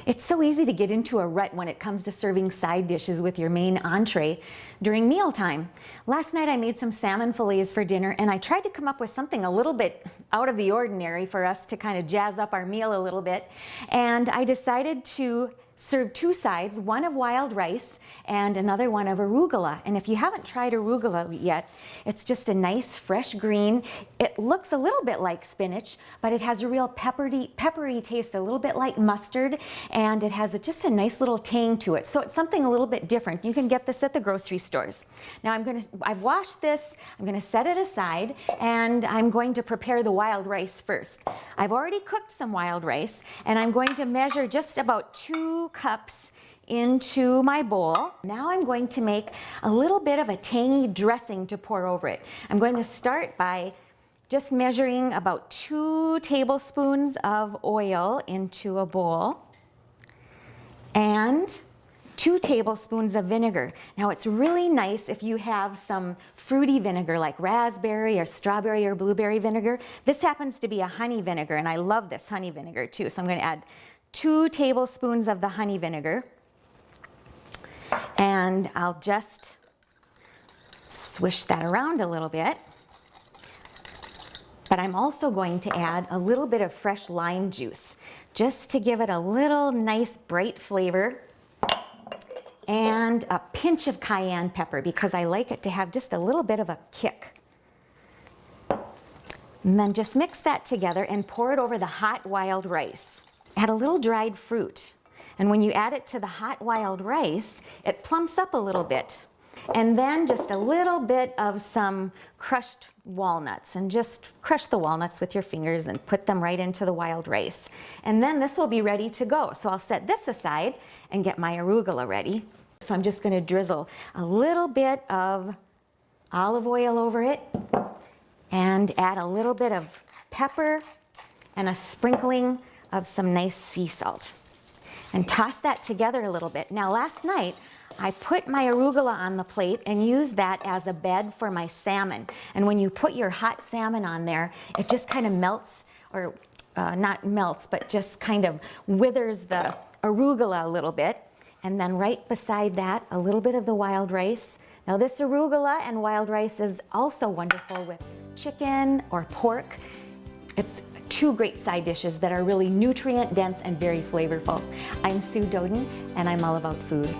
It's so easy to get into a rut when it comes to serving side dishes with your main entree during mealtime. Last night I made some salmon fillets for dinner, and I tried to come up with something a little bit out of the ordinary for us to kind of jazz up our meal a little bit. And I decided to serve two sides, one of wild rice and another one of arugula. And if you haven't tried arugula yet, it's just a nice fresh green. It looks a little bit like spinach, but it has a real peppery taste, a little bit like mustard, and it has just a nice little tang to it. So it's something a little bit different. You can get this at the grocery stores. Now I've washed this, I'm gonna set it aside, and I'm going to prepare the wild rice first. I've already cooked some wild rice, and I'm going to measure just about 2 cups into my bowl. Now I'm going to make a little bit of a tangy dressing to pour over it. I'm going to start by just measuring about 2 tablespoons of oil into a bowl and 2 tablespoons of vinegar. Now it's really nice if you have some fruity vinegar like raspberry or strawberry or blueberry vinegar. This happens to be a honey vinegar, and I love this honey vinegar too. So I'm going to add 2 tablespoons of the honey vinegar, and I'll just swish that around a little bit. But I'm also going to add a little bit of fresh lime juice just to give it a little nice bright flavor, and a pinch of cayenne pepper because I like it to have just a little bit of a kick. And then just mix that together and pour it over the hot wild rice. Add a little dried fruit, and when you add it to the hot wild rice, it plumps up a little bit. And then just a little bit of some crushed walnuts, and just crush the walnuts with your fingers and put them right into the wild rice. And then this will be ready to go. So I'll set this aside and get my arugula ready. So I'm just going to drizzle a little bit of olive oil over it and add a little bit of pepper and a sprinkling of some nice sea salt, and toss that together a little bit. Now last night I put my arugula on the plate and used that as a bed for my salmon. And when you put your hot salmon on there, it just kind of melts, or not melts, but just kind of withers the arugula a little bit. And then right beside that, a little bit of the wild rice. Now this arugula and wild rice is also wonderful with chicken or pork. It's 2 great side dishes that are really nutrient dense and very flavorful. I'm Sue Doden, and I'm all about food.